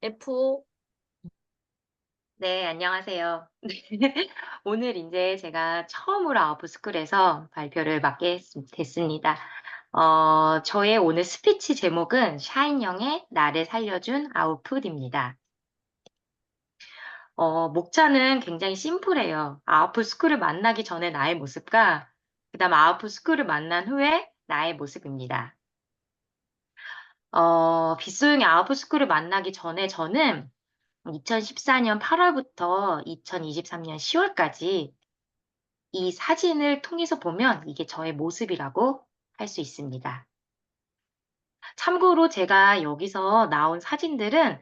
F 네, 안녕하세요. 오늘 인제 제가 처음으로 아웃풋 스쿨에서 발표를 맡게 됐습니다. 저의 오늘 스피치 제목은 샤인영의 나를 살려준 아웃풋입니다. 목차는 굉장히 심플해요. 아웃풋 스쿨을 만나기 전에 나의 모습과 그다음 아웃풋 스쿨을 만난 후에 나의 모습입니다. 빗소용의 아웃풋 스쿨을 만나기 전에 저는 2014년 8 월부터 2023년 10 월까지 이 사진을 통해서 보면 이게 저의 모습이라고 할 수 있습니다. 참고로 제가 여기서 나온 사진들은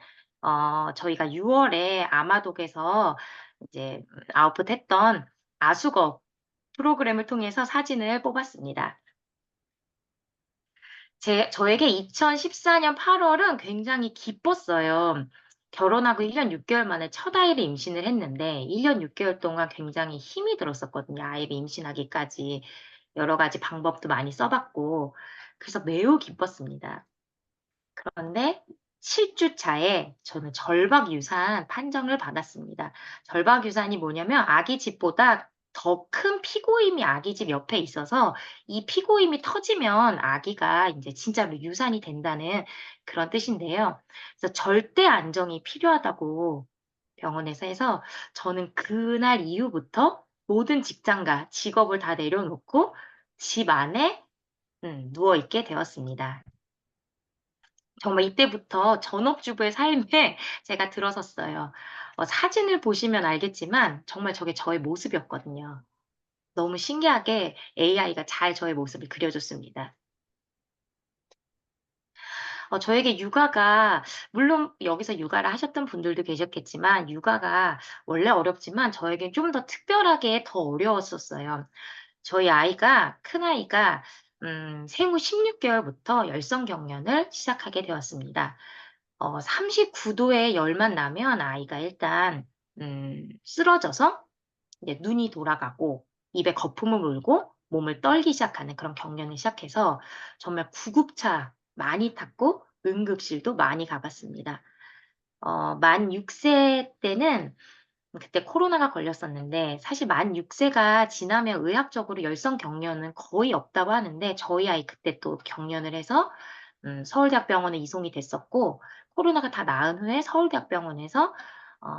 저희가 6 월에 아마독에서 이제 아웃풋했던 아수거 프로그램을 통해서 사진을 뽑았습니다. 저에게 2014년 8 월은 굉장히 기뻤어요. 결혼하고 1년 6 개월 만에 첫 아이를 임신을 했는데 1년 6 개월 동안 굉장히 힘이 들었었거든요, 아이를 임신하기까지. 여러 가지 방법도 많이 써 봤고 그래서 매우 기뻤습니다. 그런데 7주 차에 저는 절박 유산 판정을 받았습니다. 절박 유산이 뭐냐면 아기 집보다 더 큰 피고임이 아기 집 옆에 있어서 이 피고임이 터지면 아기가 인제 진짜로 유산이 된다는 그런 뜻인데요. 그래서 절대 안정이 필요하다고 병원에서 해서 저는 그날 이후부터 모든 직장과 직업을 다 내려놓고 집 안에 누워 있게 되었습니다. 정말 이때부터 전업주부의 삶에 제가 들어섰어요. 사진을 보시면 알겠지만 정말 저게 저의 모습이었거든요. 너무 신기하게 AI가 잘 저의 모습을 그려 줬습니다. 저에게 육아가 물론 여기서 육아를 하셨던 분들도 계셨겠지만 육아가 원래 어렵지만 저에겐 좀 더 특별하게 더 어려웠었어요. 저희 아이가 큰아이가 생후 16 개월부터 열성 경련을 시작하게 되었습니다. 39 도의 열만 나면 아이가 일단 쓰러져서 이제 눈이 돌아가고 입에 거품을 물고 몸을 떨기 시작하는 그런 경련을 시작해서 정말 구급차 많이 탔고 응급실도 많이 가 봤습니다. 만 6세 때는 그때 코로나가 걸렸었는데 사실 만 6 세가 지나면 의학적으로 열성 경련은 거의 없다고 하는데 저희 아이 그때 또 경련을 해서 서울대학병원에 이송이 됐었고 코로나가 다 나은 후에 서울대학병원에서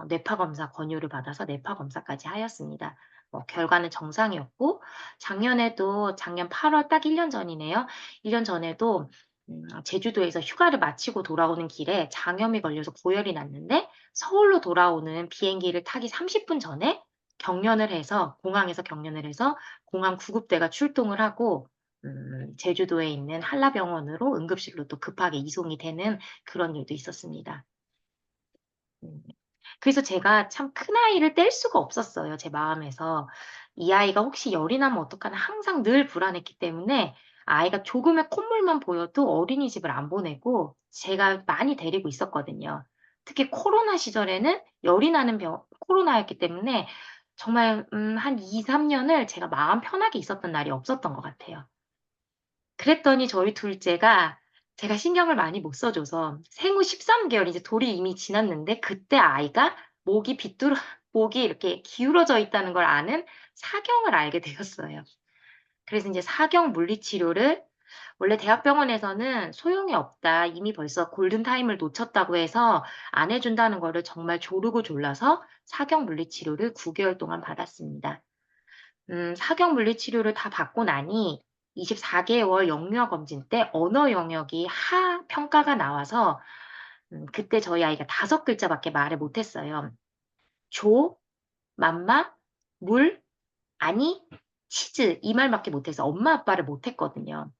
뇌파 검사 권유를 받아서 뇌파 검사까지 하였습니다. 결과는 정상이었고 작년에도 작년 8월 딱 1년 전이네요. 1년 전에도 제주도에서 휴가를 마치고 돌아오는 길에 장염이 걸려서 고열이 났는데 서울로 돌아오는 비행기를 타기 30분 전에 경련을 해서 공항에서 경련을 해서 공항 구급대가 출동을 하고 제주도에 있는 한라병원으로 응급실로 또 급하게 이송이 되는 그런 일도 있었습니다. 음. 그래서 제가 참 큰아이를 뗄 수가 없었어요, 제 마음에서. 이 아이가 혹시 열이 나면 어떡하나 항상 늘 불안했기 때문에 아이가 조금의 콧물만 보여도 어린이집을 안 보내고 제가 많이 데리고 있었거든요. 특히 코로나 시절에는 열이 나는 코로나였기 때문에 정말 한 2-3 년을 제가 마음 편하게 있었던 날이 없었던 것 같아요. 그랬더니 저희 둘째가 제가 신경을 많이 못 써 줘서 생후 13 개월 이제 돌이 이미 지났는데 그때 아이가 목이 비뚤어 목이 이렇게 기울어져 있다는 걸 아는 사경을 알게 되었어요. 그래서 인제 사경 물리치료를 원래 대학병원에서는 "소용이 없다. 이미 벌써 골든타임을 놓쳤다."고 해서 안 해 준다는 거를 정말 조르고 졸라서 사경 물리치료를 9 개월 동안 받았습니다. 사경 물리치료를 다 받고 나니 24 개월 영유아 검진 때 언어 영역이 하평가가 나와서 그때 저희 아이가 5 글자밖에 말을 못 했어요. 조, 맘마, 물, 아니, 치즈 이 말밖에 못 해서 엄마 아빠를 못 했거든요.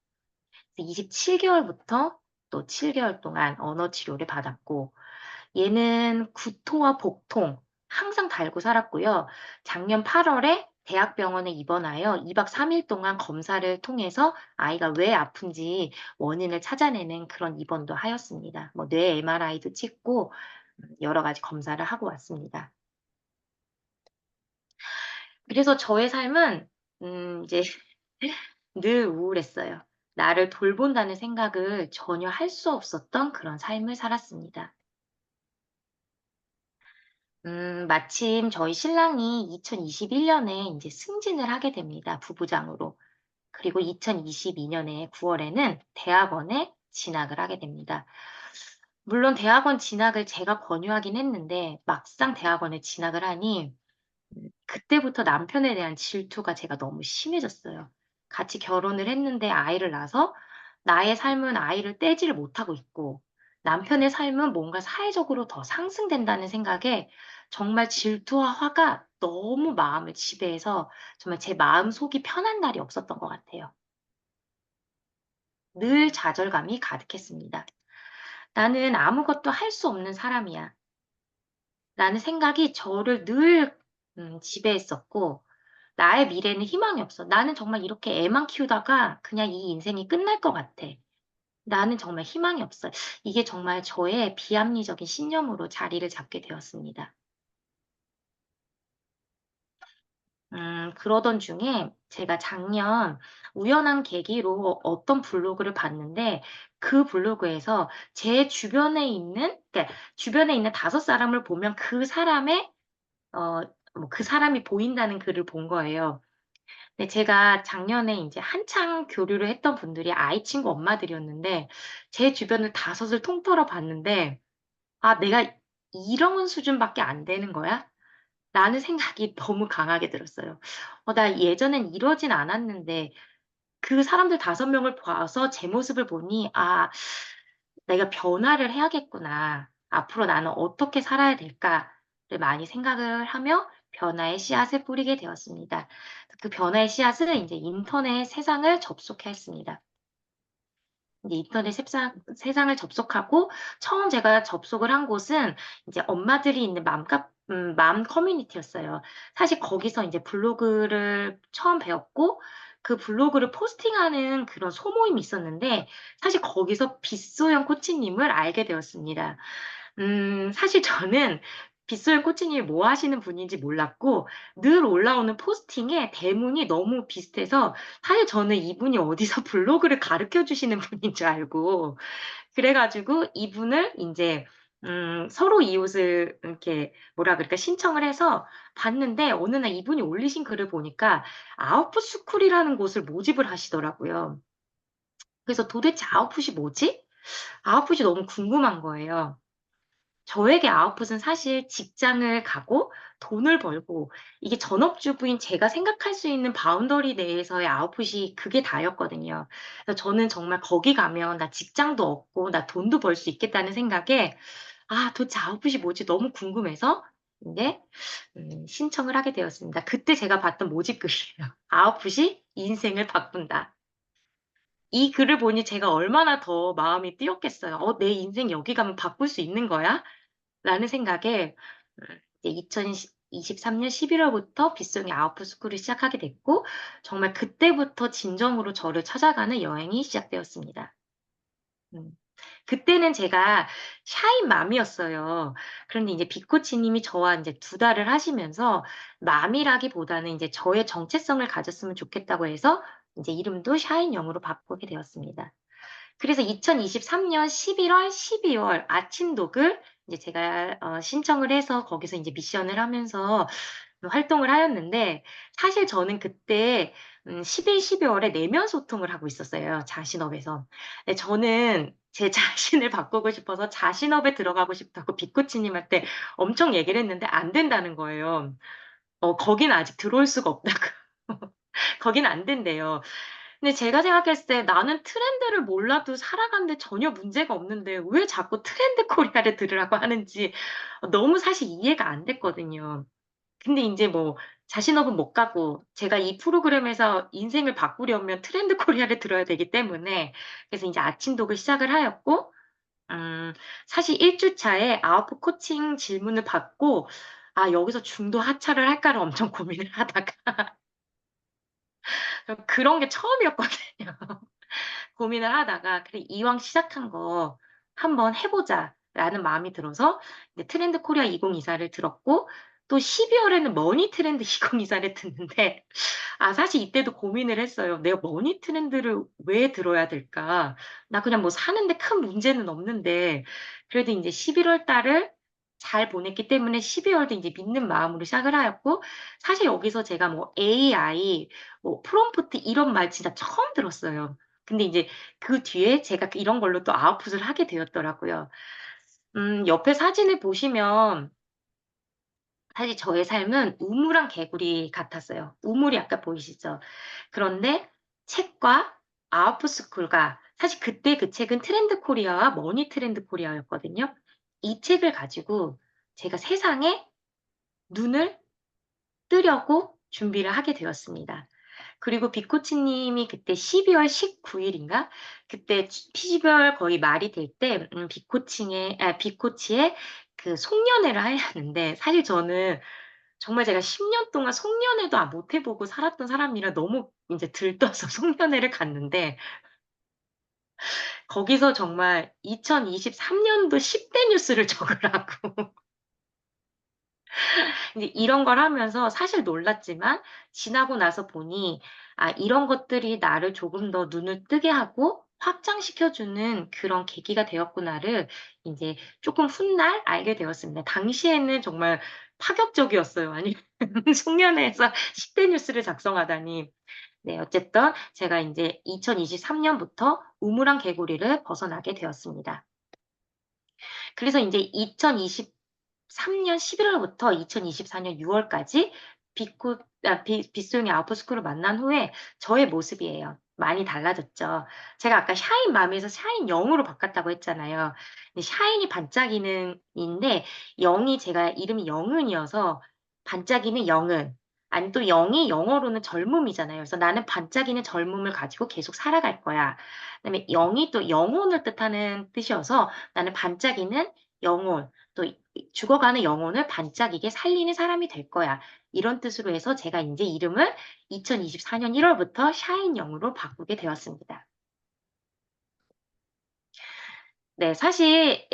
27 개월부터 또 7 개월 동안 언어 치료를 받았고 얘는 구토와 복통 항상 달고 살았고요. 작년 8 월에 대학병원에 입원하여 2박 3일 동안 검사를 통해서 아이가 왜 아픈지 원인을 찾아내는 그런 입원도 하였습니다. 뇌 MRI도 찍고 여러 가지 검사를 하고 왔습니다. 그래서 저의 삶은 이제 늘 우울했어요. 나를 돌본다는 생각을 전혀 할 수 없었던 그런 삶을 살았습니다. 마침 저희 신랑이 2021 년에 인제 승진을 하게 됩니다, 부부장으로. 그리고 2022 년에 9 월에는 대학원에 진학을 하게 됩니다. 물론 대학원 진학을 제가 권유하긴 했는데 막상 대학원에 진학을 하니 그때부터 남편에 대한 질투가 제가 너무 심해졌어요. 같이 결혼을 했는데 아이를 낳아서 나의 삶은 아이를 떼지를 못하고 있고 남편의 삶은 뭔가 사회적으로 더 상승된다는 생각에 정말 질투와 화가 너무 마음을 지배해서 정말 제 마음속이 편한 날이 없었던 것 같아요. 늘 좌절감이 가득했습니다. '나는 아무것도 할 수 없는 사람이야.' 라는 생각이 저를 늘 지배했었고 '나의 미래에는 희망이 없어. 나는 정말 이렇게 애만 키우다가 그냥 이 인생이 끝날 것 같아. 나는 정말 희망이 없어.' 이게 정말 저의 비합리적인 신념으로 자리를 잡게 되었습니다. 그러던 중에 제가 작년 우연한 계기로 어떤 블로그를 봤는데 그 블로그에서 제 주변에 있는 그러니까 주변에 있는 5 사람을 보면 그 사람의 어 뭐 그 사람이 보인다는 글을 본 거예요. 네, 제가 작년에 인제 한창 교류를 했던 분들이 아이 친구 엄마들이었는데 제 주변을 다섯을 통틀어 봤는데 '아 내가 이런 수준밖에 안 되는 거야?' 라는 생각이 너무 강하게 들었어요. 나 예전엔 이러진 않았는데 그 사람들 5 명을 봐서 제 모습을 보니 '아 내가 변화를 해야겠구나. 앞으로 나는 어떻게 살아야 될까.'를 많이 생각을 하며 변화의 씨앗을 뿌리게 되었습니다. 그 변화의 씨앗은 인제 인터넷 세상을 접속했습니다. 이제 인터넷 세상을 접속하고 처음 제가 접속을 한 곳은 이제 엄마들이 있는 맘 커뮤니티였어요. 사실 거기서 인제 블로그를 처음 배웠고 그 블로그를 포스팅하는 그런 소모임이 있었는데 사실 거기서 빗소연 코치님을 알게 되었습니다. 사실 저는 빗소연 코치님이 뭐 하시는 분인지 몰랐고 늘 올라오는 포스팅에 대문이 너무 비슷해서 사실 저는 이분이 어디서 블로그를 가르쳐 주시는 분인 줄 알고 그래 가지고 이분을 인제 서로 이웃을 이렇게 뭐라 그럴까 신청을 해서 봤는데 어느 날 이분이 올리신 글을 보니까 아웃풋 스쿨이라는 곳을 모집을 하시더라고요. 그래서 '도대체 아웃풋이 뭐지?' 아웃풋이 너무 궁금한 거예요. 저에게 아웃풋은 사실 직장을 가고 돈을 벌고 이게 전업주부인 제가 생각할 수 있는 바운더리 내에서의 아웃풋이 그게 다였거든요. 그래서 저는 정말 거기 가면 '나 직장도 얻고 나 돈도 벌 수 있겠다.'는 생각에 도대체 아웃풋이 뭐지 너무 궁금해서 근데 신청을 하게 되었습니다. 그때 제가 봤던 모집글이에요. "아웃풋이 인생을 바꾼다." 이 글을 보니 제가 얼마나 더 마음이 뛰었겠어요. '내 인생 여기 가면 바꿀 수 있는 거야?' 라는 생각에 이제 2023년 11 월부터 빗속의 아웃풋 스쿨을 시작하게 됐고 정말 그때부터 진정으로 저를 찾아가는 여행이 시작되었습니다. 음. 그때는 제가 샤인맘이었어요. 그런데 이제 빅코치님이 저와 인제 2달을 하시면서 맘이라기보다는 인제 저의 정체성을 가졌으면 좋겠다고 해서 인제 이름도 샤인영으로 바꾸게 되었습니다. 그래서 2023년 11 월, 12월 아침독을 이제 제가 신청을 해서 거기서 인제 미션을 하면서 활동을 하였는데 사실 저는 그때 11, 12 월에 내면 소통을 하고 있었어요, 자신업에서. 근데 저는 제 자신을 바꾸고 싶어서 자신업에 들어가고 싶다고 빅코치님한테 엄청 얘기를 했는데 안 된다는 거예요. 거기는 아직 들어올 수가 없다고. 거기는 안 된대요. 근데 제가 생각했을 때 '나는 트렌드를 몰라도 살아가는데 전혀 문제가 없는데 왜 자꾸 트렌드 코리아를 들으라고 하는지 너무 사실 이해가 안 됐거든요. 근데 인제 뭐 자신업은 못 가고 제가 이 프로그램에서 인생을 바꾸려면 트렌드 코리아를 들어야 되기 때문에 그래서 인제 아침독을 시작을 하였고 음 사실 1 주차에 아웃풋 코칭 질문을 받고 '아 여기서 중도 하차를 할까.'를 엄청 고민을 하다가 그런 게 처음이었거든요. 고민을 하다가 '그래 이왕 시작한 거 한번 해 보자.'라는 마음이 들어서 이제 트렌드 코리아 2024를 들었고 또 12 월에는 머니 트렌드 2024를 듣는데 사실 이때도 고민을 했어요. '내가 머니 트렌드를 왜 들어야 될까? 나 그냥 뭐 사는 데 큰 문제는 없는데.' 그래도 인제 11월 달을 잘 보냈기 때문에 12월도 인제 믿는 마음으로 시작을 하였고, 사실 여기서 제가 뭐 AI, 뭐 프롬프트 이런 말 진짜 처음 들었어요. 근데 인제 그 뒤에 제가 이런 걸로 또 아웃풋을 하게 되었더라고요. 옆에 사진을 보시면 사실 저의 삶은 우물안 개구리 같았어요. 우물이 아까 보이시죠? 그런데 책과 아웃풋 스쿨과, 사실 그때 그 책은 트렌드 코리아와 머니 트렌드 코리아였거든요. 이 책을 가지고 제가 세상에 눈을 뜨려고 준비를 하게 되었습니다. 그리고 비코치 님이 그때 12월 19일 일인가 그때 12월 거의 말이 될 때 비코치의 그 송년회를 하였는데, 사실 저는 정말 제가 10년 동안 송년회도 못 해 보고 살았던 사람이라 너무 인제 들떠서 송년회를 갔는데, 거기서 정말 2023 년도 10대 뉴스를 적으라고 근데 이런 걸 하면서 사실 놀랐지만, 지나고 나서 보니 이런 것들이 나를 조금 더 눈을 뜨게 하고 확장시켜 주는 그런 계기가 되었구나를 인제 쪼끔 훗날 알게 되었습니다. 당시에는 정말 파격적이었어요. 아니 송년회에서 10대 뉴스를 작성하다니. 네, 어쨌든 제가 인제 2023 년부터 우물안 개구리를 벗어나게 되었습니다. 그래서 인제 2023년 11 월부터 2024년 6 월까지 빅코 아 빗 빗소용의 아웃풋스쿨을 만난 후에 저의 모습이에요. 많이 달라졌죠. 제가 아까 샤인 맘에서 샤인 영으로 바꿨다고 했잖아요. 근데 샤인이 반짝이는 인데, 영이 제가 이름이 영은이어서 반짝이는 영은, 아니 또 영이 영어로는 젊음이잖아요. 그래서 '나는 반짝이는 젊음을 가지고 계속 살아갈 거야.' 그다음에 영이 또 영혼을 뜻하는 뜻이어서 '나는 반짝이는 영혼, 또 죽어가는 영혼을 반짝이게 살리는 사람이 될 거야.' 이런 뜻으로 해서 제가 인제 이름을 2024년 1 월부터 샤인 영으로 바꾸게 되었습니다. 네, 사실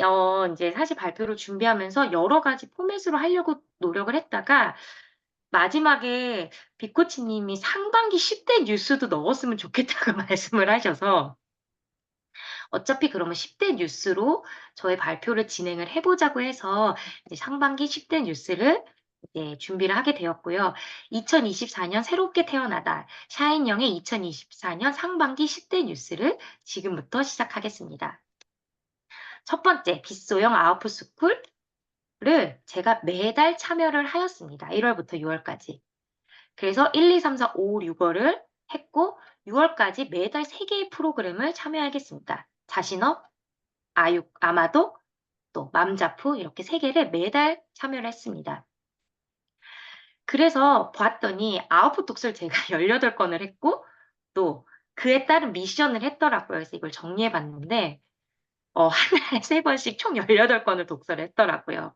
인제 사실 발표를 준비하면서 여러 가지 포맷으로 하려고 노력을 했다가, 마지막에 빅코치 님이 상반기 10대 뉴스도 넣었으면 좋겠다고 말씀을 하셔서, 어차피 그러면 10대 뉴스로 저의 발표를 진행을 해 보자고 해서 이제 상반기 10대 뉴스를 이제 준비를 하게 되었고요. 2024년 새롭게 태어나다 샤인영의 2024년 상반기 10대 뉴스를 지금부터 시작하겠습니다. 첫 번째, 빗소영 아웃풋 스쿨을 제가 매달 참여를 하였습니다. 1 월부터 6 월까지. 그래서 1, 2, 3, 4, 5, 6 월을 했고, 6 월까지 매달 3 개의 프로그램을 참여하겠습니다. 자신업, 아마도, 또 맘자프, 이렇게 3 개를 매달 참여를 했습니다. 그래서 봤더니 아웃풋 독서를 제가 18 권을 했고, 또 그에 따른 미션을 했더라고요. 그래서 이걸 정리해 봤는데 한 달에 3 번씩 총 18 권을 독서를 했더라고요.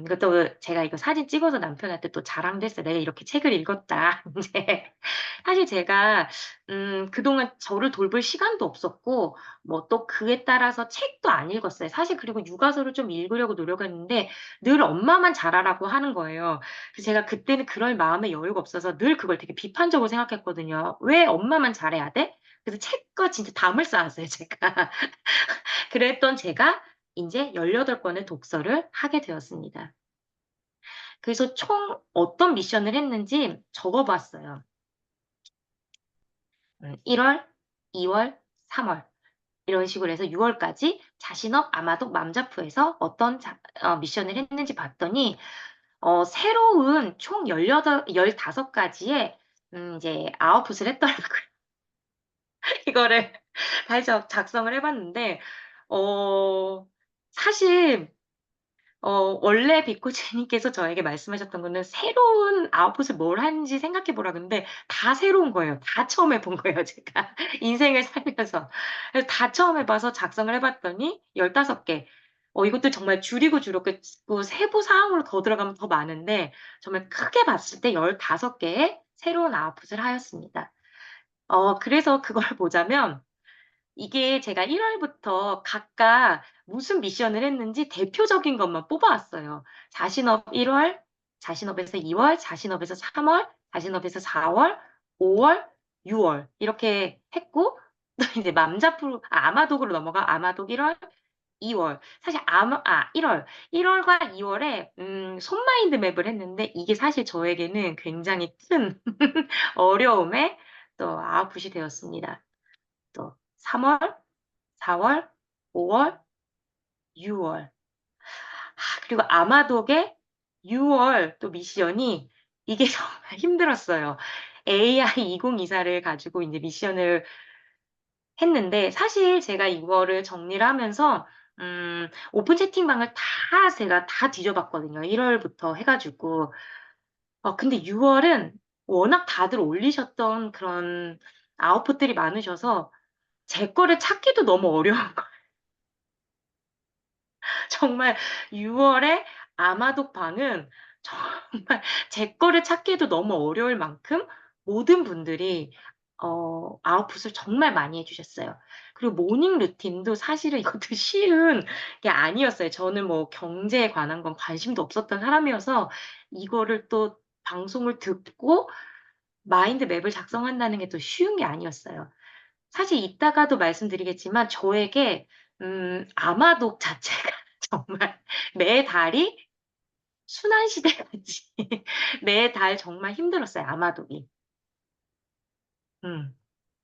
이것도 제가 이거 사진 찍어서 남편한테 또 자랑도 했어요. "내가 이렇게 책을 읽었다." 인제 사실 제가 그동안 저를 돌볼 시간도 없었고, 뭐 또 그에 따라서 책도 안 읽었어요. 사실 그리고 육아서를 좀 읽으려고 노력했는데 늘 엄마만 잘하라고 하는 거예요. 그래서 제가 그때는 그럴 마음의 여유가 없어서 늘 그걸 되게 비판적으로 생각했거든요. '왜 엄마만 잘해야 돼?' 그래서 책과 진짜 담을 쌓았어요 제가. 그랬던 제가 인제 18 권의 독서를 하게 되었습니다. 그래서 총 어떤 미션을 했는지 적어 봤어요. 1 월, 2 월, 3월 이런 식으로 해서 6 월까지 자신업, 아마도, 맘자프에서 어떤 미션을 했는지 봤더니, 새로운 총 15 가지의 이제 아웃풋을 했더라고요. 이거를 다시 작성을 해 봤는데, 어 사실 원래 비코치님께서 저에게 말씀하셨던 거는 새로운 아웃풋을 뭘 하는지 생각해 보라 그러는데, 다 새로운 거예요. 다 처음 해본 거예요 제가 인생을 살면서. 그래서 다 처음 해 봐서 작성을 해 봤더니 15 개. 이것도 정말 줄이고 줄였고 세부 사항으로 더 들어가면 더 많은데, 정말 크게 봤을 때 15 개의 새로운 아웃풋을 하였습니다. 그래서 그걸 보자면, 이게 제가 1 월부터 각각 무슨 미션을 했는지 대표적인 것만 뽑아 왔어요. 자신업 1 월, 자신업에서 2 월, 자신업에서 3 월, 자신업에서 4 월, 5 월, 6월 이렇게 했고, 또 이제 맘자프로 아마독으로 넘어가 아마독 1 월, 2월. 사실 아마 1월. 1월과 2월에 손마인드 맵을 했는데 이게 사실 저에게는 굉장히 큰 어려움의 또 아웃풋이 되었습니다. 또 3월, 4월, 5월, 6월. 그리고 아마독의 6월 또 미션이 이게 정말 힘들었어요. AI 2024를 가지고 인제 미션을 했는데 사실 제가 이거를 정리를 하면서 오픈 채팅방을 제가 다 뒤져 봤거든요. 1 월부터 해 가지고. 근데 6 월은 워낙 다들 올리셨던 그런 아웃풋들이 많으셔서 제 거를 찾기도 너무 어려운 정말 6 월에 아마도 방은 정말 제 거를 찾기도 너무 어려울 만큼 모든 분들이 아웃풋을 정말 많이 해 주셨어요. 그리고 모닝 루틴도 사실은 이것도 쉬운 게 아니었어요. 저는 뭐 경제에 관한 건 관심도 없었던 사람이어서 이거를 또 방송을 듣고 마인드 맵을 작성한다는 게 또 쉬운 게 아니었어요. 사실 이따가도 말씀드리겠지만 저에게 아마독 자체가 정말 매달이 순환시대같이 매달 정말 힘들었어요, 아마독이. 음.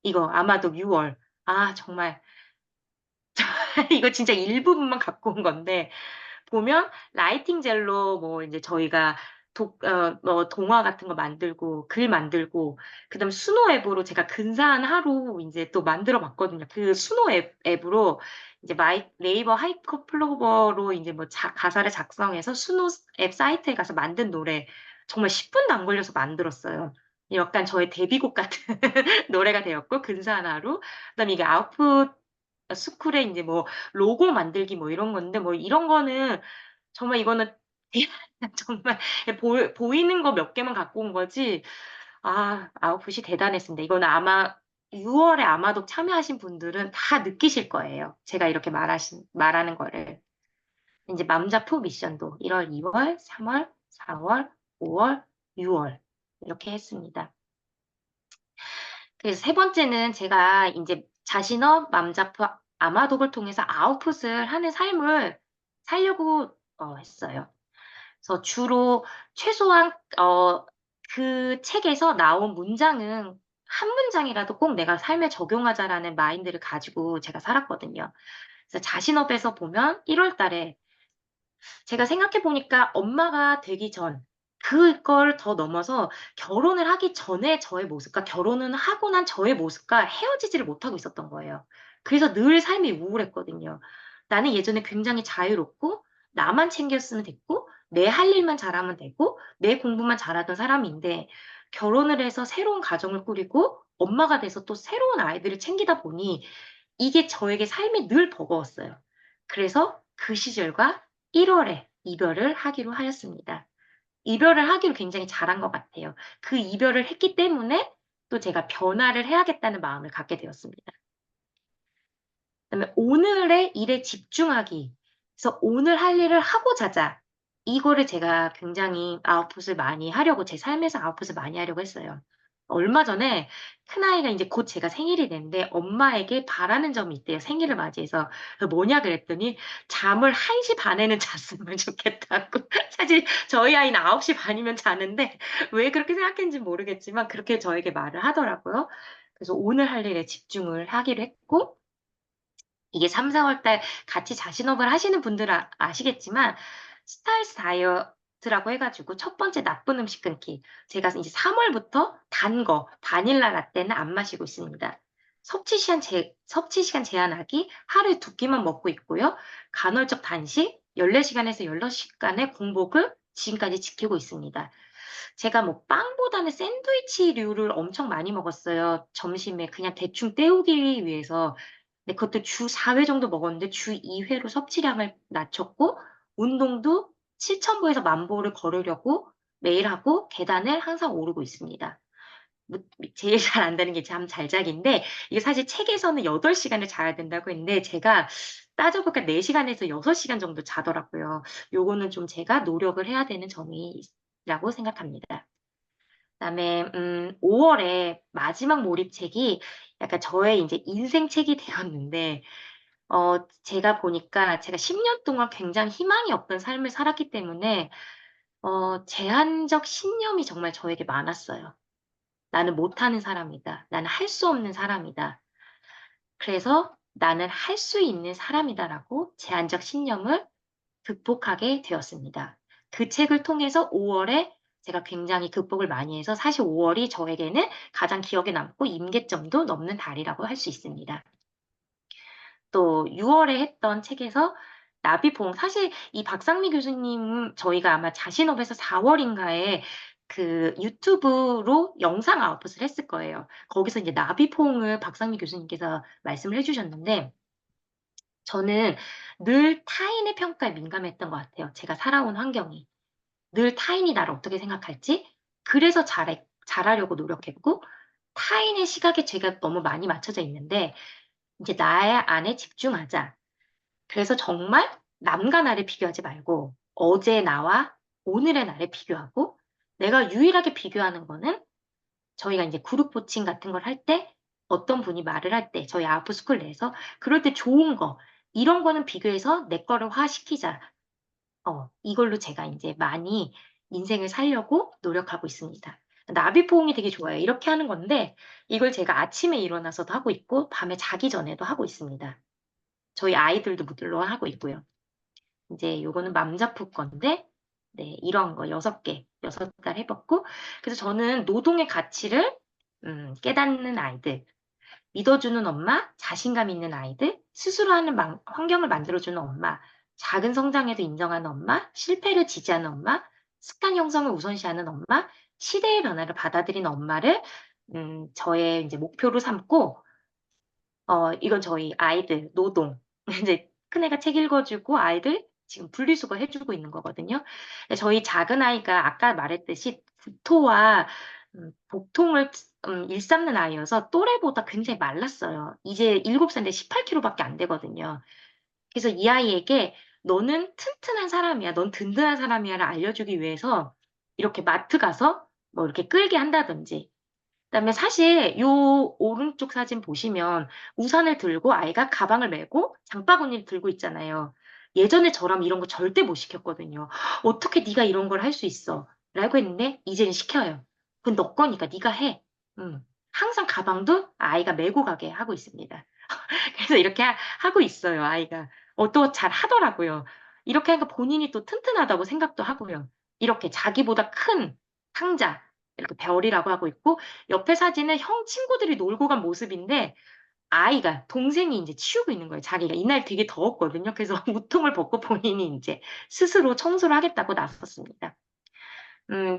이거 아마독 6 월. 정말 이거 진짜 일부분만 갖고 온 건데 보면 라이팅 젤로 뭐 인제 저희가 뭐 동화 같은 거 만들고 글 만들고 그다음에 수노 앱으로 제가 근사한 하루 인제 또 만들어 봤거든요. 그 수노 앱으로 이제 네이버 하이퍼 플로버로 인제 뭐 가사를 작성해서 수노 앱 사이트에 가서 만든 노래 정말 10 분도 안 걸려서 만들었어요. 약간 저의 데뷔곡 같은 노래가 되었고 근사한 하루. 그다음에 이게 아웃풋 스쿨에 인제 뭐 로고 만들기 뭐 이런 건데 뭐 이런 거는 정말 이거는 정말 보이는 거 몇 개만 갖고 온 거지 아웃풋이 대단했습니다. 이거는 아마 6 월에 아마도 참여하신 분들은 다 느끼실 거예요. 제가 이렇게 말하는 거를. 인제 맘자프 미션도 1 월, 2 월, 3 월, 4 월, 5 월, 6월 이렇게 했습니다. 그래서 세 번째는 제가 인제 자신업, 맘자프, 아마독을 통해서 아웃풋을 하는 삶을 살려고 했어요. 그래서 주로 최소한 그 책에서 나온 문장은 한 문장이라도 꼭 '내가 삶에 적용하자.'라는 마인드를 가지고 제가 살았거든요. 그래서 자신업에서 보면 1월 달에 제가 생각해 보니까 엄마가 되기 전 그걸 더 넘어서 결혼을 하기 전에 저의 모습과 결혼을 하고 난 저의 모습과 헤어지지를 못하고 있었던 거예요. 그래서 늘 삶이 우울했거든요. 나는 예전에 굉장히 자유롭고 나만 챙겼으면 됐고 내 할 일만 잘하면 되고 내 공부만 잘하던 사람인데 결혼을 해서 새로운 가정을 꾸리고 엄마가 돼서 또 새로운 아이들을 챙기다 보니 이게 저에게 삶이 늘 버거웠어요. 그래서 그 시절과 1 월에 이별을 하기로 하였습니다. 이별을 하기로 굉장히 잘한 것 같아요. 그 이별을 했기 때문에 또 제가 변화를 해야겠다는 마음을 갖게 되었습니다. 그다음에 오늘의 일에 집중하기. 그래서 '오늘 할 일을 하고 자자.' 이거를 제가 굉장히 아웃풋을 많이 하려고 제 삶에서 아웃풋을 많이 하려고 했어요. 얼마 전에 큰아이가 인제 곧 제가 생일이 되는데 엄마에게 바라는 점이 있대요, 생일을 맞이해서. "뭐냐?" 그랬더니 잠을 1시 반에는 잤으면 좋겠다고. 사실 저희 아이는 9시 이면 자는데 왜 그렇게 생각했는지는 모르겠지만 그렇게 저에게 말을 하더라고요. 그래서 오늘 할 일에 집중을 하기로 했고 이게 3-4월 달 같이 자신업을 하시는 분들은 아시겠지만 스타일스 다이어트라고 해 가지고 첫 번째 나쁜 음식 끊기. 제가 이제 3 월부터 단 거 바닐라 라떼는 안 마시고 있습니다. 섭취 시간 제한하기, 하루에 2 끼만 먹고 있고요. 간헐적 단식 14 시간에서 16 시간의 공복을 지금까지 지키고 있습니다. 제가 뭐 빵보다는 샌드위치류를 엄청 많이 먹었어요, 점심에 그냥 대충 때우기 위해서. 근데 그것도 주 4회 정도 먹었는데 주 2 회로 섭취량을 낮췄고 운동도 7,000 보에서 10,000 보를 걸으려고 매일 하고 계단을 항상 오르고 있습니다. 뭐 제일 잘 안되는 게 잠 잘 자기인데 이게 사실 책에서는 8 시간을 자야 된다고 했는데 제가 따져 보니까 4 시간에서 6 시간 정도 자더라고요. 요거는 좀 제가 노력을 해야 되는 점이라고 생각합니다. 그다음에 5 월에 마지막 몰입책이 약간 저의 인제 인생 책이 되었는데 제가 보니까 제가 10년 동안 굉장히 희망이 없던 삶을 살았기 때문에 제한적 신념이 정말 저에게 많았어요. '나는 못하는 사람이다. 나는 할 수 없는 사람이다.' 그래서 '나는 할 수 있는 사람이다.'라고 제한적 신념을 극복하게 되었습니다. 그 책을 통해서 5 월에 제가 굉장히 극복을 많이 해서 사실 5 월이 저에게는 가장 기억에 남고 임계점도 넘는 달이라고 할 수 있습니다. 또 6 월에 했던 책에서 나비봉, 사실 이 박상미 교수님 저희가 아마 자신업에서 4 월인가에 그 유튜브로 영상 아웃풋을 했을 거예요. 거기서 이제 나비포옹을 박상미 교수님께서 말씀을 해 주셨는데, 저는 늘 타인의 평가에 민감했던 것 같아요, 제가 살아온 환경이. 늘 타인이 나를 어떻게 생각할지, 그래서 잘하려고 노력했고, 타인의 시각에 제가 너무 많이 맞춰져 있는데 이제 '나의 안에 집중하자.' 그래서 정말 남과 나를 비교하지 말고 어제의 나와 오늘의 나를 비교하고, 내가 유일하게 비교하는 거는 저희가 인제 그룹 코칭 같은 걸 할 때 어떤 분이 말을 할 때 저희 아웃풋스쿨 내에서 그럴 때 좋은 거, 이런 거는 비교해서 내 거를 화시키자. 이걸로 제가 인제 많이 인생을 살려고 노력하고 있습니다. 나비포옹이 되게 좋아요. 이렇게 하는 건데 이걸 제가 아침에 일어나서도 하고 있고 밤에 자기 전에도 하고 있습니다. 저희 아이들도 물론 하고 있고요. 인제 요거는 맘자프 건데, 네, 이런 거 6 개, 6달 해 봤고, 그래서 저는 노동의 가치를 깨닫는 아이들, 믿어주는 엄마, 자신감 있는 아이들, 스스로 하는 환경을 만들어주는 엄마, 작은 성장에도 인정하는 엄마, 실패를 지지하는 엄마, 습관 형성을 우선시하는 엄마, 시대의 변화를 받아들이는 엄마를 저의 인제 목표로 삼고, 이건 저희 아이들 노동 인제 큰애가 책 읽어 주고 아이들 지금 분리수거 해 주고 있는 거거든요. 저희 작은 아이가 아까 말했듯이 구토와 복통을 일삼는 아이여서 또래보다 굉장히 말랐어요. 이제 7 살인데 18 킬로밖에 안 되거든요. 그래서 이 아이에게 "너는 튼튼한 사람이야. 넌 든든한 사람이야."를 알려주기 위해서 이렇게 마트 가서 뭐 이렇게 끌게 한다든지, 그다음에 사실 요 오른쪽 사진 보시면 우산을 들고 아이가 가방을 메고 장바구니를 들고 있잖아요. 예전에 저라면 이런 거 절대 못 시켰거든요. "어떻게 네가 이런 걸 할 수 있어?"라고 했는데 이제는 시켜요. "그건 너 거니까 네가 해." 음. 항상 가방도 아이가 메고 가게 하고 있습니다. 그래서 이렇게 하고 있어요, 아이가. 또 잘하더라고요. 이렇게 하니까 본인이 또 튼튼하다고 생각도 하고요. 이렇게 자기보다 큰 상자, 이렇게 별이라고 하고 있고, 옆에 사진은 형 친구들이 놀고 간 모습인데 아이가 동생이 인제 치우고 있는 거예요, 자기가. 이날 되게 더웠거든요. 그래서 우통을 벗고 본인이 인제 스스로 청소를 하겠다고 나섰습니다.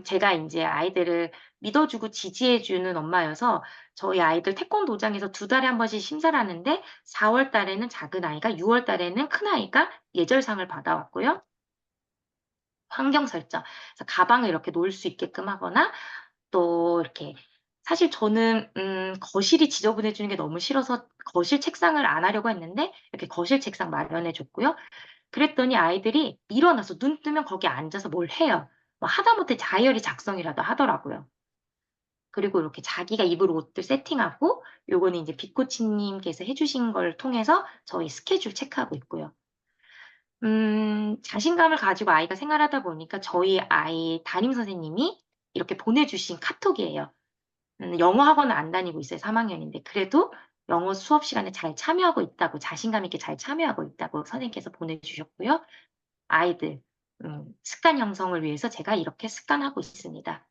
제가 인제 아이들을 믿어 주고 지지해 주는 엄마여서 저희 아이들 태권도장에서 2 달에 한 번씩 심사를 하는데 4월 달에는 작은 아이가, 6월 달에는 큰 아이가 예절상을 받아왔고요. 환경 설정. 그래서 가방을 이렇게 놓을 수 있게끔 하거나, 또 이렇게, 사실 저는 거실이 지저분해지는 게 너무 싫어서 거실 책상을 안 하려고 했는데 이렇게 거실 책상 마련해 줬고요. 그랬더니 아이들이 일어나서 눈 뜨면 거기에 앉아서 뭘 해요. 뭐 하다못해 다이어리 작성이라도 하더라고요. 그리고 이렇게 자기가 입을 옷들 세팅하고, 요거는 인제 빅코치님께서 해 주신 걸 통해서 저희 스케줄 체크하고 있고요. 자신감을 가지고 아이가 생활하다 보니까 저희 아이 담임 선생님이 이렇게 보내주신 카톡이에요. 영어 학원을 안 다니고 있어요, 3 학년인데. 그래도 영어 수업 시간에 잘 참여하고 있다고, 자신감 있게 잘 참여하고 있다고 선생님께서 보내주셨고요. 아이들 습관 형성을 위해서 제가 이렇게 습관하고 있습니다.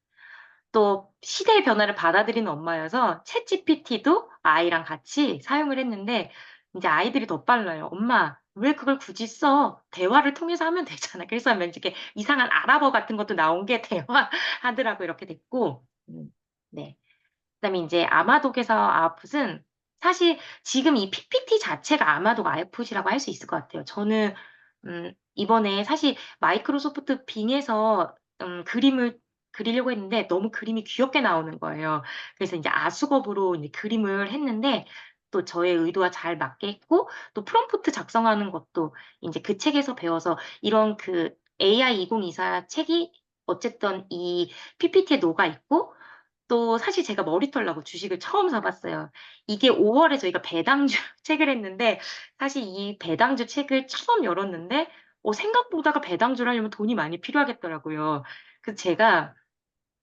또 시대의 변화를 받아들이는 엄마여서 챗GPT도 아이랑 같이 사용을 했는데 인제 아이들이 더 빨라요. "엄마 왜 그걸 굳이 써? 대화를 통해서 하면 되잖아." 그래서 막 이렇게 이상한 아랍어 같은 것도 나온 게 대화하더라고요. 이렇게 됐고, 네. 그다음에 인제 아마독에서 아웃풋은, 사실 지금 이 PPT 자체가 아마독 아웃풋이라고 할 수 있을 것 같아요. 저는 이번에 사실 마이크로소프트 빙에서 그림을 그리려고 했는데 너무 그림이 귀엽게 나오는 거예요. 그래서 인제 아수겁으로 인제 그림을 했는데 또 저의 의도와 잘 맞게 했고, 또 프롬프트 작성하는 것도 인제 그 책에서 배워서, 이런 그 AI 2024 책이 어쨌든 이 PPT에 녹아 있고, 또 사실 제가 머리털 나고 주식을 처음 사 봤어요. 이게 5 월에 저희가 배당주 책을 했는데 사실 이 배당주 책을 처음 열었는데 생각보다가 배당주를 하려면 돈이 많이 필요하겠더라고요. 그래서 제가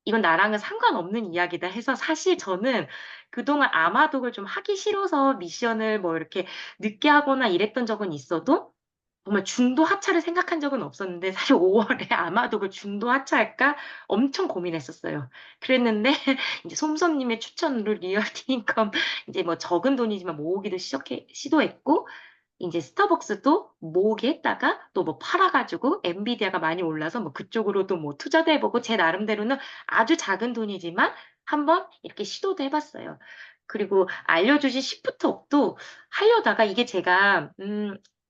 "이건 나랑은 상관없는 이야기다." 해서 사실 저는 그동안 아마독을 좀 하기 싫어서 미션을 뭐 이렇게 늦게 하거나 이랬던 적은 있어도 정말 중도 하차를 생각한 적은 없었는데 사실 5 월에 아마독을 중도 하차할까 엄청 고민했었어요. 그랬는데 인제 솜솜님의 추천으로 리얼티 인컴 인제 뭐 적은 돈이지만 모으기도 시도했고 인제 스타벅스도 모으기 했다가 또 뭐 팔아 가지고 엔비디아가 많이 올라서 뭐 그쪽으로도 뭐 투자도 해 보고 제 나름대로는 아주 작은 돈이지만 한번 이렇게 시도도 해 봤어요. 그리고 알려주신 시프트 업도 하려다가 이게 제가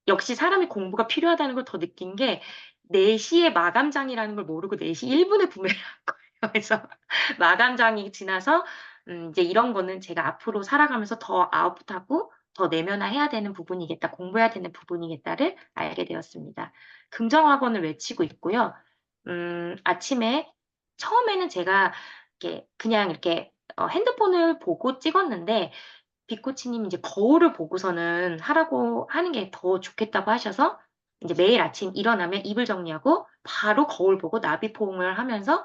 역시 사람이 공부가 필요하다는 걸 더 느낀 게 4 시에 마감장이라는 걸 모르고 4시 1 분에 구매를 한 거예요. 그래서 마감장이 지나서 이제 '이런 거는 제가 앞으로 살아가면서 더 아웃풋하고 더 내면화해야 되는 부분이겠다. 공부해야 되는 부분이겠다.'를 알게 되었습니다. 긍정학원을 외치고 있고요. 아침에 처음에는 제가 이렇게 그냥 이렇게 핸드폰을 보고 찍었는데 빅코치님이 이제 거울을 보고서는 하라고 하는 게 더 좋겠다고 하셔서 인제 매일 아침 일어나면 이불 정리하고 바로 거울 보고 나비 포옹을 하면서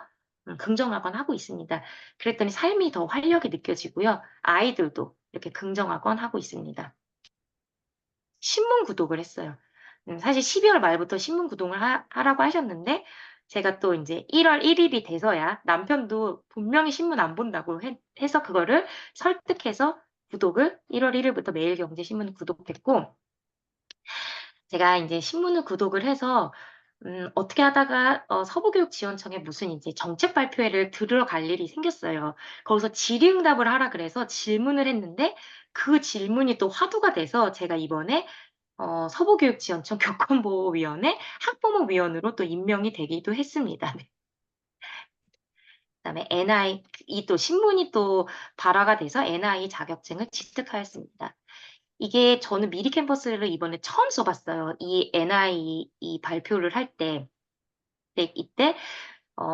긍정학원 하고 있습니다. 그랬더니 삶이 더 활력이 느껴지고요. 아이들도 이렇게 긍정학원 하고 있습니다. 신문 구독을 했어요. 사실 12월 말부터 신문 구독을 하라고 하셨는데 제가 또 인제 1월 1 일이 돼서야 남편도 분명히 신문 안 본다고 해서 그거를 설득해서 구독을 1월 1 일부터 매일경제신문 구독했고 제가 인제 신문을 구독을 해서 어떻게 하다가 서부교육지원청에 무슨 인제 정책 발표회를 들으러 갈 일이 생겼어요. 거기서 질의응답을 하라 그래서 질문을 했는데 그 질문이 또 화두가 돼서 제가 이번에 서부교육지원청 교권보호위원회 학부모위원으로 또 임명이 되기도 했습니다. 네. 그다음에 NI 이 또 신문이 또 발화가 돼서 NI 자격증을 취득하였습니다. 이게 저는 미리 캠퍼스를 이번에 처음 써 봤어요. 이 NI 이 발표를 할 때. 네 이때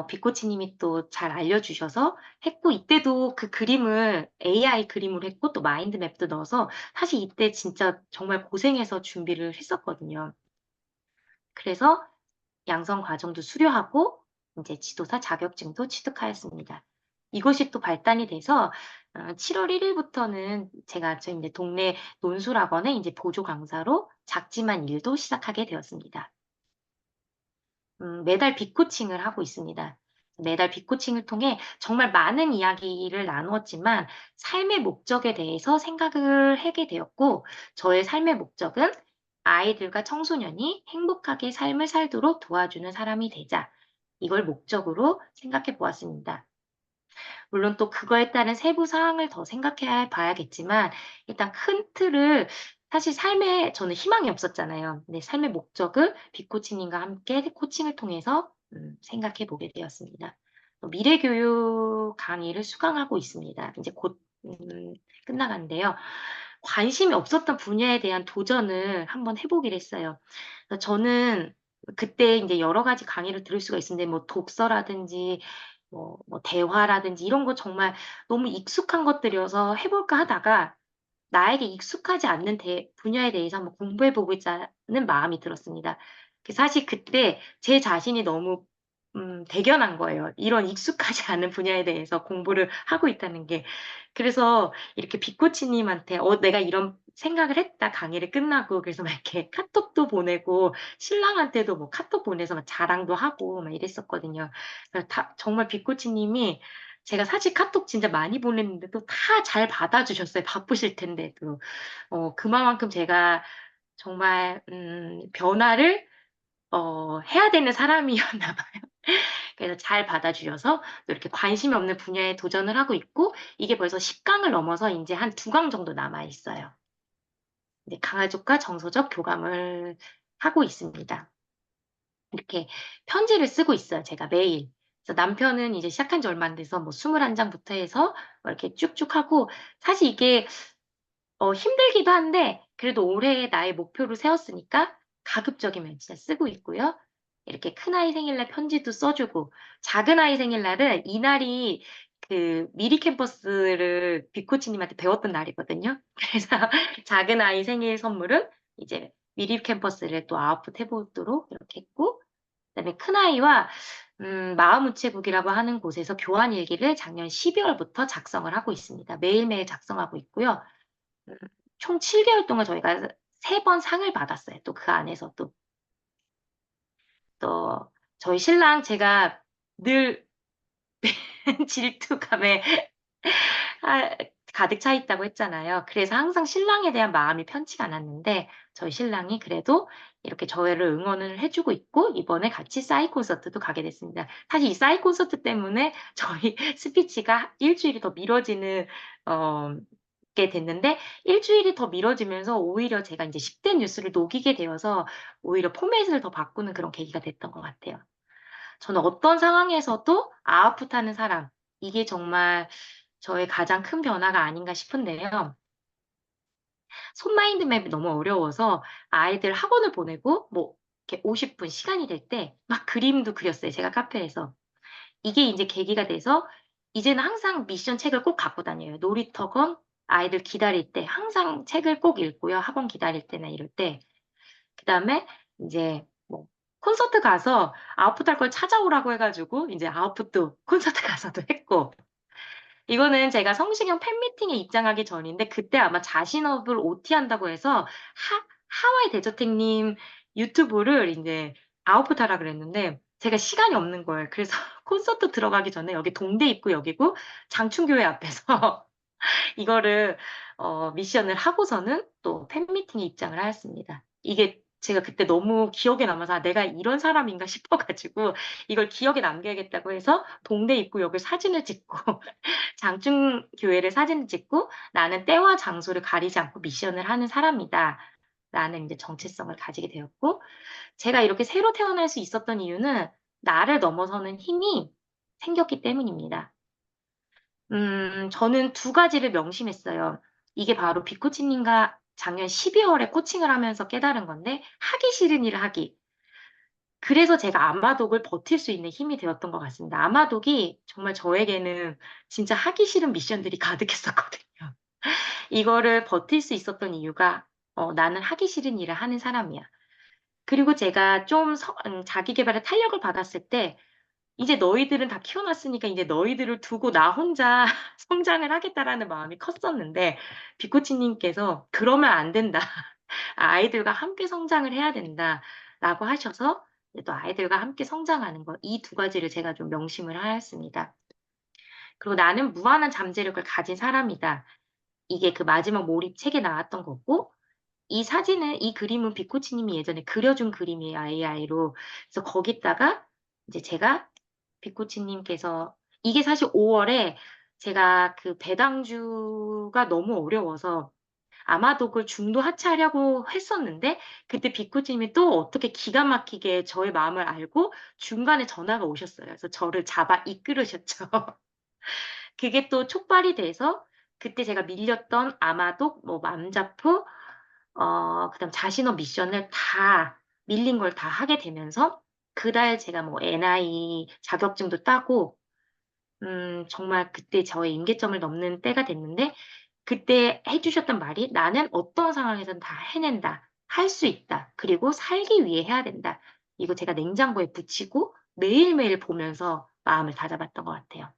빅코치님이 또 잘 알려주셔서 했고 이때도 그 그림을 AI 그림으로 했고 또 마인드맵도 넣어서 사실 이때 진짜 정말 고생해서 준비를 했었거든요. 그래서 양성 과정도 수료하고 인제 지도사 자격증도 취득하였습니다. 이것이 또 발단이 돼서 7월 1 일부터는 제가 저희 인제 동네 논술학원에 인제 보조 강사로 작지만 일도 시작하게 되었습니다. 매달 빅코칭을 하고 있습니다. 매달 빅코칭을 통해 정말 많은 이야기를 나누었지만 삶의 목적에 대해서 생각을 하게 되었고 저의 삶의 목적은 '아이들과 청소년이 행복하게 삶을 살도록 도와주는 사람이 되자.' 이걸 목적으로 생각해 보았습니다. 물론 또 그거에 따른 세부 사항을 더 생각해 봐야겠지만 일단 큰 틀을 사실 삶에 저는 희망이 없었잖아요. 근데 삶의 목적을 빅코치님과 함께 코칭을 통해서 생각해 보게 되었습니다. 미래 교육 강의를 수강하고 있습니다. 이제 곧 끝나가는데요. 관심이 없었던 분야에 대한 도전을 한번 해 보기로 했어요. 저는 그때 인제 여러 가지 강의를 들을 수가 있었는데 뭐 독서라든지 뭐 대화라든지 이런 거 정말 너무 익숙한 것들이어서 해 볼까 하다가 나에게 익숙하지 않는 분야에 대해서 한번 공부해 보고자.는 마음이 들었습니다. 사실 그때 제 자신이 너무 대견한 거예요. 이런 익숙하지 않은 분야에 대해서 공부를 하고 있다는 게. 그래서 이렇게 빅코치님한테 "내가 이런 생각을 했다." 강의를 끝나고 그래서 막 이렇게 카톡도 보내고 신랑한테도 뭐 카톡 보내서 막 자랑도 하고 막 이랬었거든요. 그래서 정말 빅코치님이 제가 사실 카톡 진짜 많이 보냈는데도 다 잘 받아 주셨어요, 바쁘실 텐데도. 그만큼 제가 정말 변화를 해야 되는 사람이었나 봐요. 그래서 잘 받아 주셔서 또 이렇게 관심이 없는 분야에 도전을 하고 있고 이게 벌써 10 강을 넘어서 인제 한 2강 정도 남아 있어요. 이제 가족과 정서적 교감을 하고 있습니다. 이렇게 편지를 쓰고 있어요, 제가 매일. 그래서 남편은 이제 시작한 지 얼마 안 돼서 뭐 21 장부터 해서 이렇게 쭉쭉 하고 사실 이게 힘들기도 한데 그래도 올해 나의 목표를 세웠으니까 가급적이면 진짜 쓰고 있고요. 이렇게 큰아이 생일날 편지도 써 주고 작은아이 생일날은 이날이 그 미리 캠퍼스를 빅코치님한테 배웠던 날이거든요. 그래서 작은 아이 생일 선물은 이제 미리 캠퍼스를 또 아웃풋 해 보도록 이렇게 했고, 그다음에 큰아이와 마음우체국이라고 하는 곳에서 교환 일기를 작년 12월부터 작성을 하고 있습니다. 매일매일 작성하고 있고요. 음 총 7개월 동안 저희가 3번 상을 받았어요. 또 그 안에서 또 저희 신랑 제가 늘 질투감에 아 가득 차 있다고 했잖아요. 그래서 항상 신랑에 대한 마음이 편치가 않았는데 저희 신랑이 그래도 이렇게 저를 응원을 해 주고 있고 이번에 같이 싸이 콘서트도 가게 됐습니다. 사실 이 싸이 콘서트 때문에 저희 스피치가 일 주일이 더 미뤄지는 어 게 됐는데 일 주일이 더 미뤄지면서 오히려 제가 인제 10대 뉴스를 녹이게 되어서 오히려 포맷을 더 바꾸는 그런 계기가 됐던 것 같아요. 저는 어떤 상황에서도 아웃풋하는 사람, 이게 정말 저의 가장 큰 변화가 아닌가 싶은데요. 손마인드 맵이 너무 어려워서 아이들 학원을 보내고 뭐 이렇게 50분 시간이 될 때 막 그림도 그렸어요, 제가 카페에서. 이게 인제 계기가 돼서 이제는 항상 미션 책을 꼭 갖고 다녀요. 놀이터건 아이들 기다릴 때 항상 책을 꼭 읽고요, 학원 기다릴 때나 이럴 때. 그다음에 인제 뭐 콘서트 가서 아웃풋할 걸 찾아오라고 해 가지고 인제 아웃풋도 콘서트 가서도 했고, 이거는 제가 성시경 팬미팅에 입장하기 전인데 그때 아마 자신업을 OT한다고 해서 하와이 대저택님 유튜브를 인제 아웃풋하라 그랬는데 제가 시간이 없는 거예요. 그래서 콘서트 들어가기 전에 여기 동대 입구 여기고 장충교회 앞에서 이거를 미션을 하고서는 또 팬미팅에 입장을 하였습니다. 이게 제가 그때 너무 기억에 남아서 '아 내가 이런 사람인가?' 싶어 가지고 이걸 기억에 남겨야겠다고 해서 동대 입구역을 사진을 찍고 장충교회를 사진을 찍고 '나는 때와 장소를 가리지 않고 미션을 하는 사람이다.'라는 인제 정체성을 가지게 되었고, 제가 이렇게 새로 태어날 수 있었던 이유는 나를 넘어서는 힘이 생겼기 때문입니다. 저는 두 가지를 명심했어요. 이게 바로 빅코치님과 작년 12 월에 코칭을 하면서 깨달은 건데 하기 싫은 일을 하기. 그래서 제가 아마독을 버틸 수 있는 힘이 되었던 것 같습니다. 아마독이 정말 저에게는 진짜 하기 싫은 미션들이 가득했었거든요. 이거를 버틸 수 있었던 이유가 '나는 하기 싫은 일을 하는 사람이야.' 그리고 제가 좀 자기 계발의 탄력을 받았을 때 '이제 너희들은 다 키워놨으니까 이제 너희들을 두고 나 혼자 성장을 하겠다.'라는 마음이 컸었는데 빅코치님께서 "그러면 안 된다. 아이들과 함께 성장을 해야 된다."라고 하셔서 이제 또 아이들과 함께 성장하는 것, 이 두 가지를 제가 좀 명심을 하였습니다. 그리고 '나는 무한한 잠재력을 가진 사람이다.' 이게 그 마지막 몰입 책에 나왔던 거고, 이 사진은 이 그림은 빅코치님이 예전에 그려 준 그림이에요, AI로. 그래서 거기다가 이제 제가 빅코치님께서 이게 사실 5 월에 제가 그 배당주가 너무 어려워서 아마독을 중도 하차하려고 했었는데 그때 빅코치님이 또 어떻게 기가 막히게 저의 마음을 알고 중간에 전화가 오셨어요. 그래서 저를 잡아 이끌으셨죠. 그게 또 촉발이 돼서 그때 제가 밀렸던 아마독, 뭐 맘자프, 그다음 자신업 미션을 다 밀린 걸 다 하게 되면서 그달 제가 뭐 NI 자격증도 따고 정말 그때 저의 임계점을 넘는 때가 됐는데 그때 해 주셨던 말이 "나는 어떤 상황에서는 다 해낸다. 할 수 있다. 그리고 살기 위해 해야 된다." 이거 제가 냉장고에 붙이고 매일매일 보면서 마음을 다잡았던 것 같아요.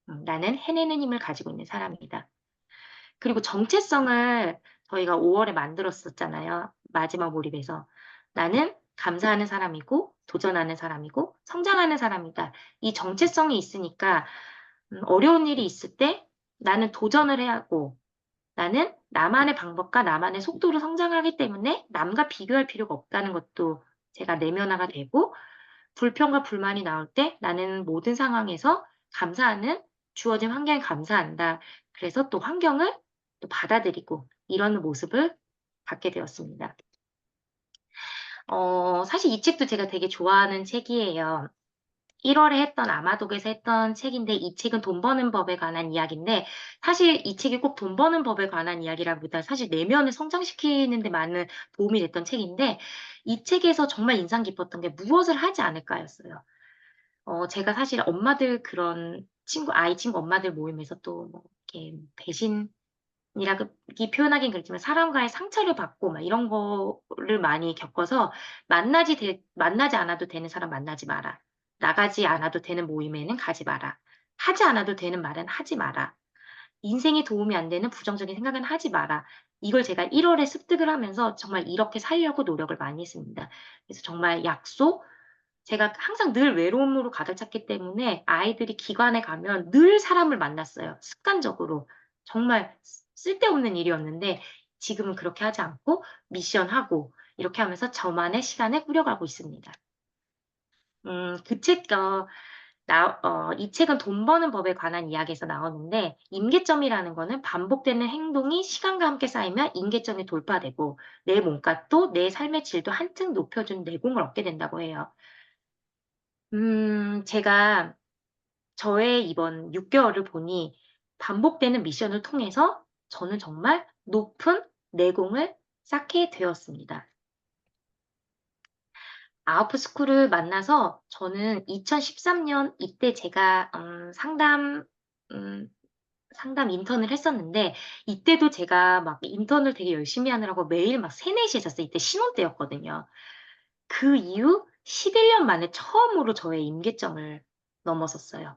'나는 해내는 힘을 가지고 있는 사람이다.' 그리고 정체성을 저희가 5 월에 만들었었잖아요, 마지막 몰입에서. '나는 감사하는 사람이고 도전하는 사람이고 성장하는 사람이다.' 이 정체성이 있으니까 어려운 일이 있을 때 나는 도전을 해야 하고, 나는 나만의 방법과 나만의 속도로 성장하기 때문에 남과 비교할 필요가 없다는 것도 제가 내면화가 되고, 불평과 불만이 나올 때 나는 모든 상황에서 감사하는, 주어진 환경에 감사한다. 그래서 또 환경을 또 받아들이고 이러는 모습을 갖게 되었습니다. 사실 이 책도 제가 되게 좋아하는 책이에요. 1 월에 했던 아마독에서 했던 책인데, 이 책은 돈 버는 법에 관한 이야기인데 사실 이 책이 꼭 돈 버는 법에 관한 이야기라기보다 사실 내면을 성장시키는 데 많은 도움이 됐던 책인데, 이 책에서 정말 인상 깊었던 게 "무엇을 하지 않을까?" 였어요. 제가 사실 엄마들 그런 아이 친구 엄마들 모임에서 또 뭐 이렇게 배신이라기 표현하긴 그렇지만 사람과의 상처를 받고 막 이런 거를 많이 겪어서 만나지 않아도 되는 사람 만나지 마라. 나가지 않아도 되는 모임에는 가지 마라. 하지 않아도 되는 말은 하지 마라. 인생에 도움이 안 되는 부정적인 생각은 하지 마라. 이걸 제가 1 월에 습득을 하면서 정말 이렇게 살려고 노력을 많이 했습니다. 그래서 정말 약속, 제가 항상 늘 외로움으로 가득 찼기 때문에 아이들이 기관에 가면 늘 사람을 만났어요, 습관적으로. 정말 쓸데없는 일이었는데 지금은 그렇게 하지 않고 미션하고 이렇게 하면서 저만의 시간을 꾸려가고 있습니다. 그 책 이 책은 돈 버는 법에 관한 이야기에서 나오는데 임계점이라는 거는 반복되는 행동이 시간과 함께 쌓이면 임계점이 돌파되고 내 몸값도 내 삶의 질도 한층 높여준 내공을 얻게 된다고 해요. 제가 저의 이번 6 개월을 보니 반복되는 미션을 통해서 저는 정말 높은 내공을 쌓게 되었습니다. 아웃풋 스쿨을 만나서 저는 2013년 이때 제가 음 상담 인턴을 했었는데 이때도 제가 막 인턴을 되게 열심히 하느라고 매일 막 3-4 시에 잤어요. 이때 신혼 때였거든요. 그 이후 11년 만에 처음으로 저의 임계점을 넘어섰어요.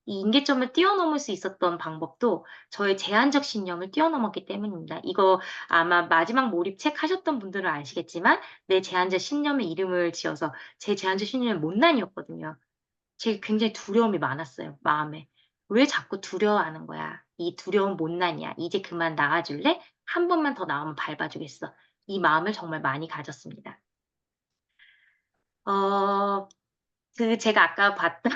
이 임계점을 뛰어넘을 수 있었던 방법도 저의 제한적 신념을 뛰어넘었기 때문입니다. 이거 아마 마지막 몰입 책 하셨던 분들은 아시겠지만 내 제한적 신념의 이름을 지어서 제 제한적 신념은 못난이였거든요. 제가 굉장히 두려움이 많았어요, 마음에. '왜 자꾸 두려워하는 거야? 이 두려움 못난이야. 이제 그만 나와 줄래? 한 번만 더 나오면 밟아 주겠어.' 이 마음을 정말 많이 가졌습니다. 어 제가 아까 봤던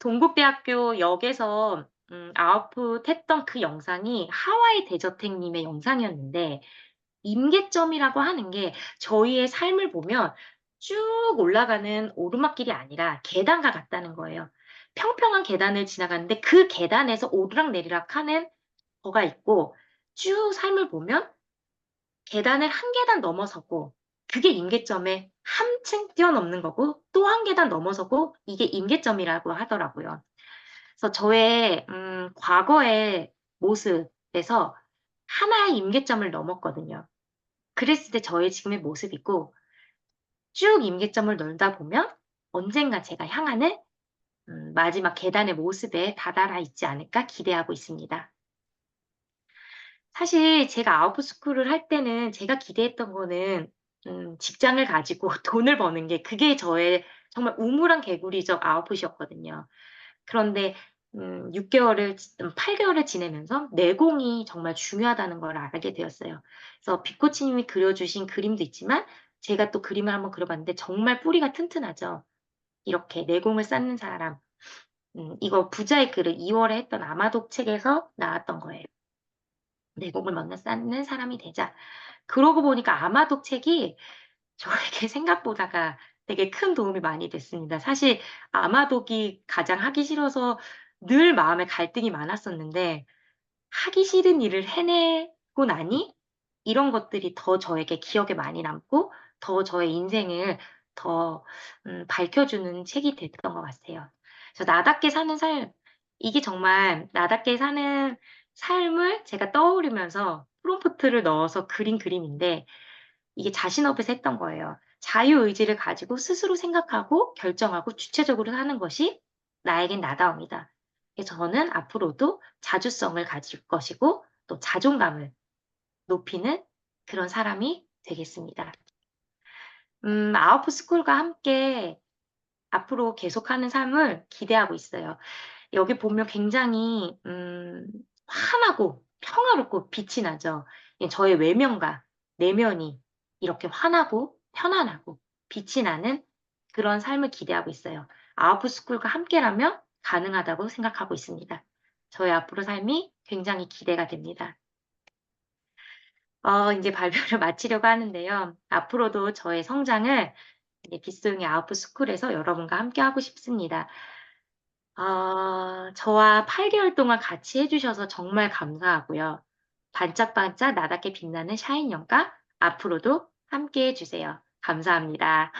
동국대학교 역에서 아웃풋 했던 그 영상이 하와이 대저택 님의 영상이었는데 임계점이라고 하는 게 저희의 삶을 보면 쭉 올라가는 오르막길이 아니라 계단과 같다는 거예요. 평평한 계단을 지나가는데 그 계단에서 오르락내리락 하는 거가 있고 쭉 삶을 보면 계단을 한 계단 넘어서고 그게 임계점에 한층 뛰어넘는 거고 또 한 계단 넘어서고 이게 임계점이라고 하더라고요. 그래서 저의 과거의 모습에서 하나의 임계점을 넘었거든요. 그랬을 때 저의 지금의 모습이고 쭉 임계점을 놀다 보면 언젠가 제가 향하는 마지막 계단의 모습에 다다라 있지 않을까 기대하고 있습니다. 사실 제가 아웃풋 스쿨을 할 때는 제가 기대했던 거는 직장을 가지고 돈을 버는 게 그게 저의 정말 우물안 개구리적 아웃풋이었거든요. 그런데 6 개월을 8 개월을 지내면서 내공이 정말 중요하다는 걸 알게 되었어요. 그래서 빛코치 님이 그려 주신 그림도 있지만 제가 또 그림을 한번 그려 봤는데 정말 뿌리가 튼튼하죠. 이렇게 내공을 쌓는 사람. 이거 부자의 글을 2 월에 했던 아마독 책에서 나왔던 거예요. "내공을 먼저 쌓는 사람이 되자." 그러고 보니까 아마독 책이 저에게 생각보다가 되게 큰 도움이 많이 됐습니다. 사실 아마독이 가장 하기 싫어서 늘 마음에 갈등이 많았었는데 하기 싫은 일을 해내고 나니 이런 것들이 더 저에게 기억에 많이 남고 더 저의 인생을 더 밝혀 주는 책이 됐던 것 같아요. 그래서 나답게 사는 삶, 이게 정말 나답게 사는 삶을 제가 떠오르면서 프롬프트를 넣어서 그린 그림인데 이게 자신업에서 했던 거예요. 자유의지를 가지고 스스로 생각하고 결정하고 주체적으로 사는 것이 나에겐 나다움이다. 그래서 저는 앞으로도 자주성을 가질 것이고 또 자존감을 높이는 그런 사람이 되겠습니다. 아웃풋 스쿨과 함께 앞으로 계속하는 삶을 기대하고 있어요. 여기 보면 굉장히 환하고 평화롭고 빛이 나죠. 예, 저의 외면과 내면이 이렇게 환하고 편안하고 빛이 나는 그런 삶을 기대하고 있어요. 아웃풋 스쿨과 함께라면 가능하다고 생각하고 있습니다. 저의 앞으로 삶이 굉장히 기대가 됩니다. 인제 발표를 마치려고 하는데요. 앞으로도 저의 성장을 이제 빗소용의 아웃풋 스쿨에서 여러분과 함께하고 싶습니다. 저와 8 개월 동안 같이 해 주셔서 정말 감사하고요. 반짝반짝 나답게 빛나는 샤인 영가 앞으로도 함께해 주세요. 감사합니다.